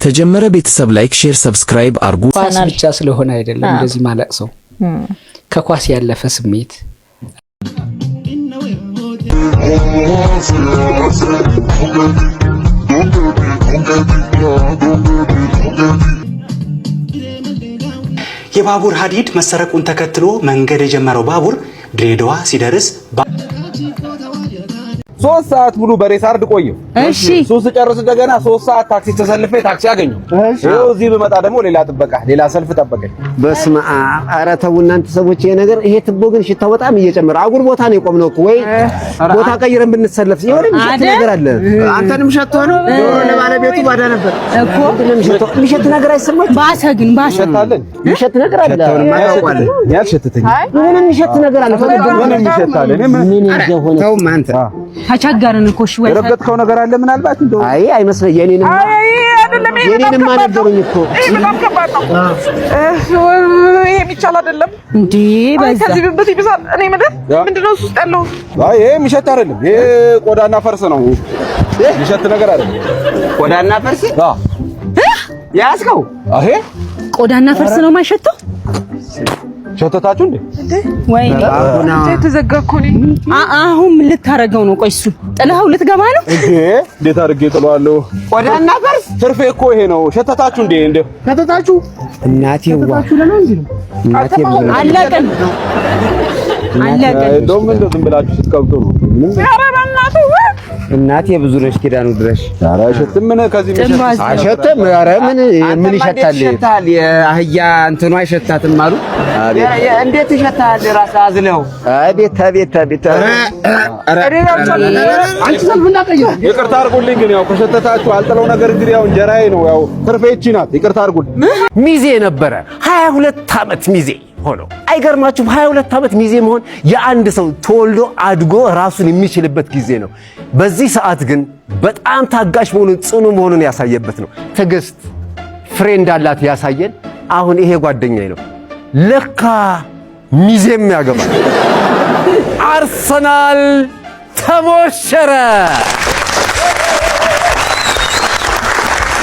ተጀመረ ቤተሰብ ላይክ ሼር ሰብስክራይብ አርጉ ኳስ ብቻ ስለሆነ አይደለም እንደዚህ ማለት ሰው ከኳስ ያለፈ ስሜት የባቡር ሀዲድ መሰረቁን ተከትሎ መንገድ የጀመረው ባቡር ድሬዳዋ ሲደርስ 3 ሰዓት ሙሉ በሬስ አርድ ቆየው። እሺ ሱስ ጨርስ እንደገና 3 ሰዓት ታክሲ ተሰልፌ ታክሲ አገኘው። ይኸው እዚህ በመጣ ደግሞ ሌላ ጥበቃ ሌላ ሰልፍ ጠበቀኝ። በስመ አብ ኧረ ተው እናንተ ሰዎች ይሄ ነገር ይሄ ትቦ ግን ሽታው በጣም እየጨመረ አጉር ቦታ ነው የቆምነው እኮ ወይ ቦታ ቀይረን ብንሰለፍ ይሆን የሚሸት ነገር አለ። አንተንም ሸቶ ነው ዶሮ ለባለቤቱ ባዳ ነበር እኮ የሚሸት ነገር አይሰማችም? ባሰ ግን ባሰ ሸታለን የሚሸት ነገር አለ። ማያውቃለ ያልሸተተኝ ምንም የሚሸት ነገር አለ። ምንም ይሸታል። እኔ ምን ይዘሆነ ተው ማንተ ተቸገርን እኮ እሺ ወይ የረገጥከው ነገር አለ ምናልባት እንደው አይ አይመስለኝ የኔንም ማነገሩኝ እኮ በጣም ከባድ ነው። ይሄ የሚቻል አይደለም እንዴ በዛ ከዚህ በፊት ይብሳል። እኔ ምንድነው ውስጥ ያለው? አይ ይሄ የሚሸት አይደለም። ይሄ ቆዳና ፈርስ ነው። የሚሸት ነገር አይደለም። ቆዳና ፈርስ ያስከው አሄ ቆዳና ፈርስ ነው ማይሸተው? ሸተታችሁ እንዴ? ወይኔ ተዘጋኩ ነኝ። አሁን ምን ልታረገው ነው? ቆይ እሱ ጥላው ልትገባ ነው እንዴ? እንዴት አድርጌ ጥለዋለሁ? ቆዳና ፈርስ ትርፌ እኮ ይሄ ነው። ሸተታችሁ እንዴ? እንዴ ሸተታችሁ? እናቴዋ እናቴ አለቀን እንደውም እንደው ዝም ብላችሁ ስትቀብጡ ነው። እናቴ ብዙ ነሽ ኪዳኑ ድረሽ ኧረ አይሸትም። ምን ከዚህ ምን አይሸትም? ኧረ ምን ይሸታል? ይሸታል። የአህያ እንትኑ አይሸታትም አሉ። እንዴት ይሸታል? ራስ አዝለው አቤት አቤት አቤት። አንቺ ሰልፍና ቀይ ይቅርታ አድርጉልኝ። ግን ያው ከሸተታችሁ አልጥለው ነገር እንግዲህ ያው እንጀራዬ ነው። ያው ትርፌ እቺ ናት። ይቅርታ አድርጉልኝ። ሚዜ ነበረ 22 ዓመት ሚዜ ሆኖ አይገርማችሁም? 22 ዓመት ሚዜ መሆን የአንድ ሰው ተወልዶ አድጎ ራሱን የሚችልበት ጊዜ ነው። በዚህ ሰዓት ግን በጣም ታጋሽ መሆኑን ጽኑ መሆኑን ያሳየበት ነው። ትዕግስት ፍሬ እንዳላት ያሳየን አሁን ይሄ ጓደኛዬ ነው። ለካ ሚዜም ያገባል። አርሰናል ተሞሸረ።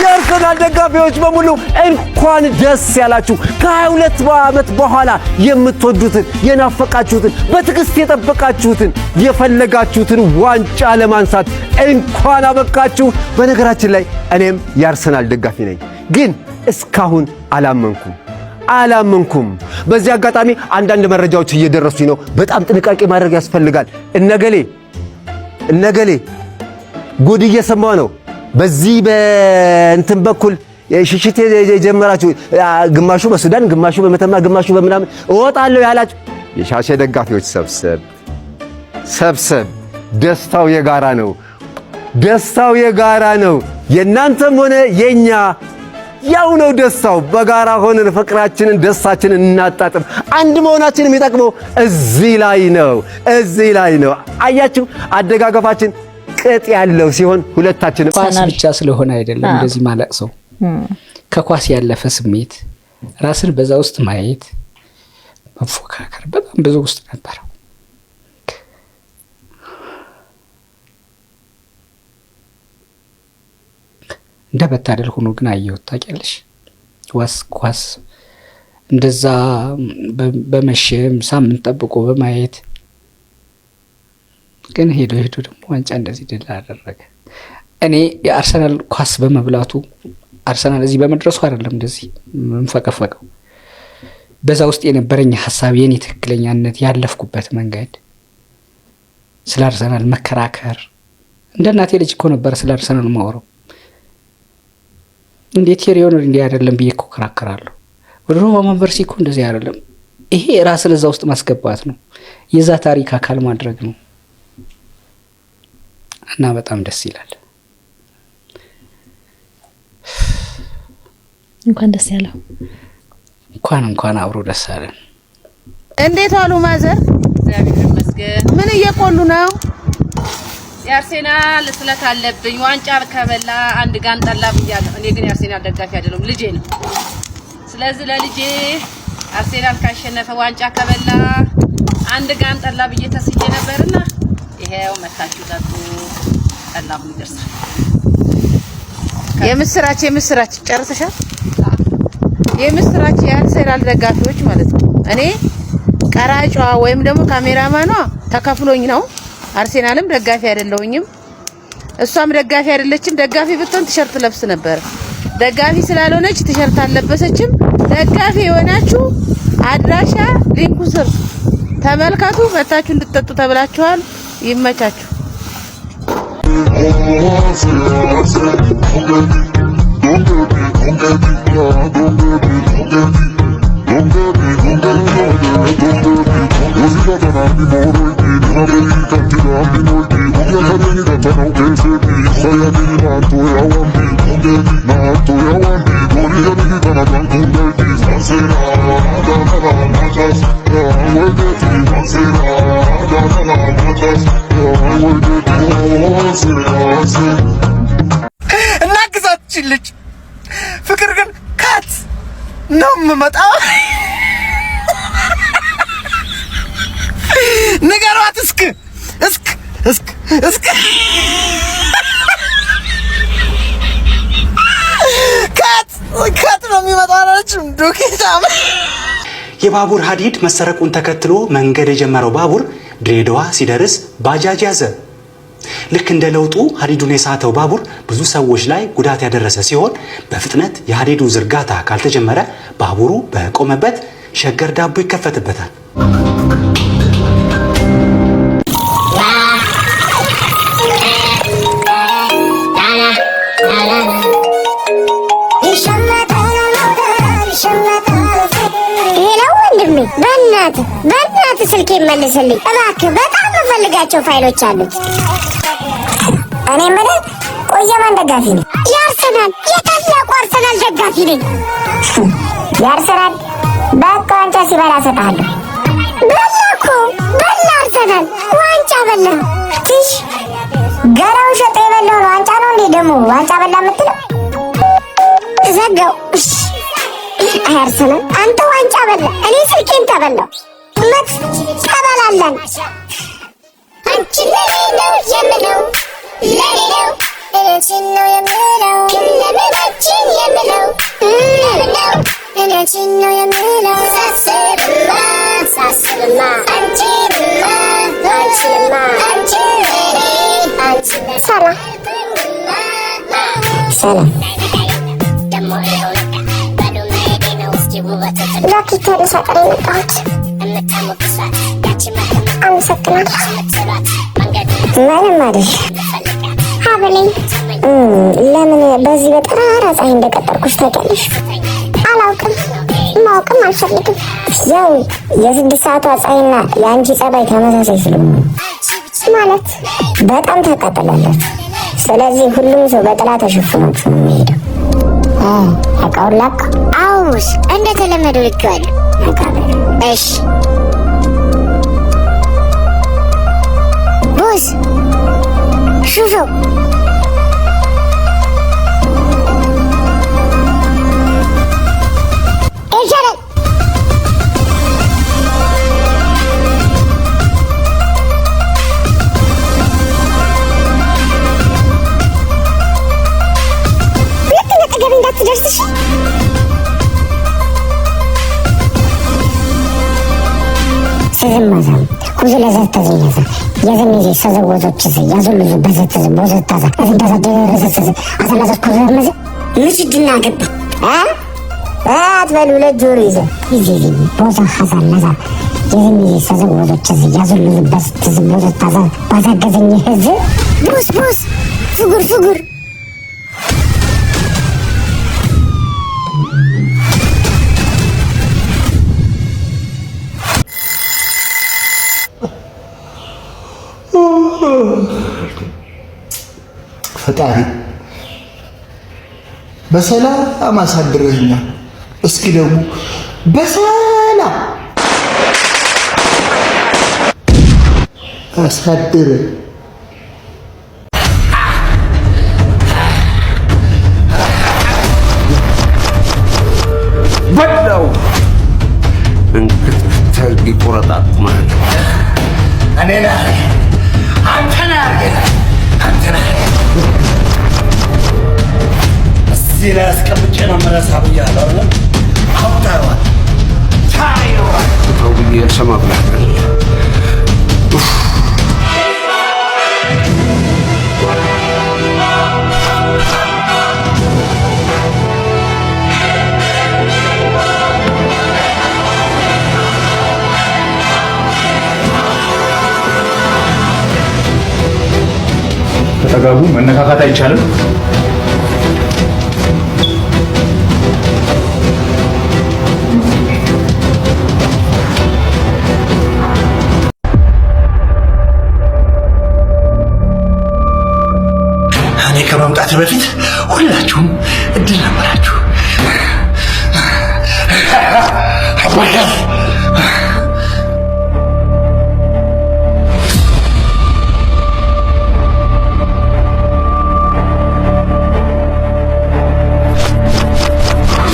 የአርሰናል ደጋፊዎች በሙሉ እንኳን ደስ ያላችሁ። ከ22 ዓመት በኋላ የምትወዱትን የናፈቃችሁትን በትዕግስት የጠበቃችሁትን የፈለጋችሁትን ዋንጫ ለማንሳት እንኳን አበቃችሁ። በነገራችን ላይ እኔም የአርሰናል ደጋፊ ነኝ፣ ግን እስካሁን አላመንኩም። በዚህ አጋጣሚ አንዳንድ መረጃዎች እየደረሱኝ ነው። በጣም ጥንቃቄ ማድረግ ያስፈልጋል። እነገሌ ጉድ እየሰማሁ ነው። በዚህ በእንትን በኩል ሽሽት የጀመራችሁ ግማሹ በሱዳን ግማሹ በመተማ ግማሹ በመናምን እወጣለሁ ያላችሁ የሻሸ ደጋፊዎች ሰብሰብ። ደስታው የጋራ ነው። የእናንተም ሆነ የኛ ያው ነው ደስታው። በጋራ ሆነን ፍቅራችንን ደስታችንን እናጣጥም። አንድ መሆናችን የሚጠቅመው እዚህ ላይ ነው። አያችሁ አደጋገፋችን ቅጥ ያለው ሲሆን ሁለታችንም ኳስ ብቻ ስለሆነ አይደለም እንደዚህ ማለት ሰው ከኳስ ያለፈ ስሜት ራስን በዛ ውስጥ ማየት መፎካከር በጣም ብዙ ውስጥ ነበር። እንደበታደል ሆኖ ግን አየሁት። ታውቂያለሽ ኳስ እንደዛ በመሸም ሳምንት ጠብቆ በማየት ግን ሄዶ ደግሞ ዋንጫ እንደዚህ ድል አደረገ። እኔ የአርሰናል ኳስ በመብላቱ አርሰናል እዚህ በመድረሱ አይደለም እንደዚህ መንፈቀፈቀው። በዛ ውስጥ የነበረኝ ሐሳብ የኔ ትክክለኛነት ያለፍኩበት መንገድ ስለ አርሰናል መከራከር እንደ እናቴ ልጅ እኮ ነበር ስለ አርሰናል ማወራው። እንዴት ቴሪዮን እንዲህ አይደለም ብዬ እኮ ከራከራለሁ። ወደ ሮማ መንበርሲ እኮ እንደዚህ አይደለም። ይሄ ራስን እዛ ውስጥ ማስገባት ነው። የዛ ታሪክ አካል ማድረግ ነው። እና በጣም ደስ ይላል። እንኳን ደስ ያለው። እንኳን አብሮ ደስ አለን። እንዴት ዋሉ ማዘር? እግዚአብሔር ይመስገን። ምን እየቆሉ ነው? የአርሴናል ስለት አለብኝ። ዋንጫ ከበላ አንድ ጋን ጠላ ብያለሁ። እኔ ግን የአርሴናል ደጋፊ አይደለም፣ ልጄ ነው። ስለዚህ ለልጄ አርሴናል ካሸነፈ ዋንጫ ከበላ አንድ ጋን ጠላ ብዬ ተስዬ ነበርና ይሄው መታችሁ ጠጡ። ጠላሁ ይደርሳል። የምስራች ጨርሰሻል? የምስራች የአርሰናል ደጋፊዎች ማለት ነው። እኔ ቀራጯ ወይም ደግሞ ካሜራማኗ ተከፍሎኝ ነው። አርሰናልም ደጋፊ አይደለሁኝም፣ እሷም ደጋፊ አይደለችም። ደጋፊ ብትሆን ቲሸርት ለብስ ነበር። ደጋፊ ስላልሆነች ቲሸርት አልለበሰችም። ደጋፊ የሆናችሁ አድራሻ ሊንኩ ስር ተመልከቱ። መታችሁ እንድትጠጡ ተብላችኋል። ይመቻችሁ። እናግዛችልኝ ፍቅር ግን ካት ነው የምመጣው። ንገሯት እስክ ካት ነው የሚመጣው አላችሁም? ዱቄታም የባቡር ሀዲድ መሰረቁን ተከትሎ መንገድ የጀመረው ባቡር ድሬዳዋ ሲደርስ ባጃጅ ያዘ። ልክ እንደ ለውጡ ሀዲዱን የሳተው ባቡር ብዙ ሰዎች ላይ ጉዳት ያደረሰ ሲሆን በፍጥነት የሀዲዱ ዝርጋታ ካልተጀመረ ባቡሩ በቆመበት ሸገር ዳቦ ይከፈትበታል። በእናትህ ስልክ መልስልኝ እባክህ፣ በጣም የምፈልጋቸው ፋይሎች አሉት። እኔ የምልህ ቆየማን ደጋፊ ነኝ? የአርሰናል የታላቁ አርሰናል ደጋፊ ነኝ። የአርሰናል በቃ ዋንጫ ሲበላ እሰጥሃለሁ። በላ አርሰናል ዋንጫ በላ። ትሽ ገራው ሸጠ የበላውን ዋንጫ ነው እንዴ ደግሞ ዋንጫ በላ የምትለው? ዘጋው። አርሰናል አንተ ዋንጫ በላ፣ እኔ ስልኬን ተበላው። መት ተበላለን። አንቺ ለኔ ነው የምለው ለኔ ነው እኔችን ነው የምለው ለምናችን የምለው ነው እኔችን ነው የምለው ሳስብማ አንቺ ሰላም ሎኪቴን ሰጥሬ መጣሁት። አመሰግናለሁ። ምንም አይደል። ሀብለኝ ለምን በዚህ በጠራራ ፀሐይ እንደቀጠርኩሽ ታውቂያለሽ? አላውቅም፣ ማወቅም አልፈልግም። ያው የ6 ሰዓቷ ፀሐይና የአንቺ ጸባይ ተመሳሳይ ስለሆነ ማለት በጣም ታቃጥላላችሁ። ስለዚህ ሁሉም ሰው በጥላ ተሸፍናችሁ ነው የሚሄደው። እቃውን ላክ። አውስ እንደተለመደው ልኬዋለሁ። እሺ ቦስ ሹፉ ይቻላል። እንዳትደርስሽ ስዝማዛም ኩዙ ለዘት ተዘኛዛ የዘሜዜ ሰዘወዞች ያዙልዙ በዘት ቦዘታዛ እንደዛ ደረሰሰ አሰላሰ ኩዙ መዘ ምሽድና ገባ አትበሉ ለጆሮ ይዘ ይዚ ቦዛ ሐዛላዛ የዘሜዜ ሰዘወዞች ያዙልዙ በዘት ቦዘታዛ ባዛገዘኝ ህዝብ ቦስ ፍጉር ፈጣሪ በሰላም አሳድረኛል። እስኪ ደግሞ በሰላም አሳድረ በለው እንክትል ይቆረጣት ማለት እኔ ነህ አንተ ነህ እዚህ ላይ አስቀምጬ ነው መለሳ ብያለሁ አይደል? አውጣዋል ታይዋል ተውዬ ሰማ ብላል ተጠጋጉ። መነካካት አይቻልም። እኔ ከመምጣት በፊት ሁላችሁም እድል ነበራችሁ።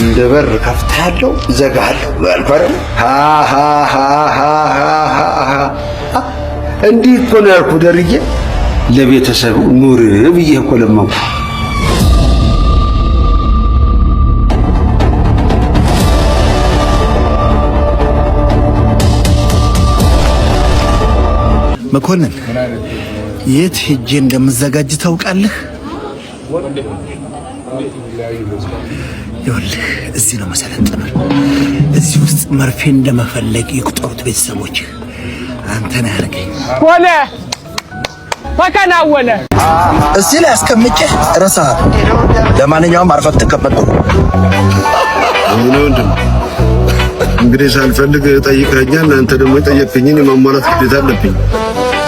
እንደ በር ከፍታለሁ ዘጋለሁ አልፈረም። እንዲህ እኮ ነው ያልኩህ ደርዬ። ለቤተሰቡ ኑር ብዬ እኮ ለመንኩ። መኮንን የት ሄጄ እንደምዘጋጅ ታውቃለህ? ይኸውልህ እዚህ ነው መሰለጥነው። እዚህ ውስጥ መርፌ እንደመፈለግ ይቁጠሩት ቤተሰቦች። አንተ ነህ ያደረገኝ። ሆነ ተከናወነ። እዚህ ላይ አስቀምጬ ረሳህ። ለማንኛውም አርፈህ ተቀመጥ። ምን ወንድም እንግዲህ ሳልፈልግ ጠይቀኛል። አንተ ደግሞ የጠየቅኝን የማሟላት ግዴታ አለብኝ።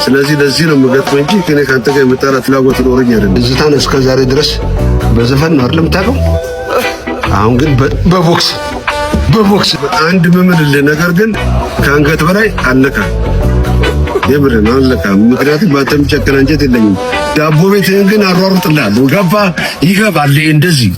ስለዚህ ለዚህ ነው የምገጥመው እንጂ ከኔ ካንተ ጋር የመጣላት ፍላጎት ኖረኝ አይደለም። እዝታን እስከ ዛሬ ድረስ በዘፈን ነው አይደል የምታውቀው? አሁን ግን በቦክስ አንድ ምምልልህ ነገር ግን ከአንገት በላይ አለካ። የምርን አለካ። ምክንያቱም ባንተ የሚጨክን አንጀት የለኝም። ዳቦ ቤትህን ግን አሯሩጥልሃለሁ። ገባ ይገባል እንደዚህ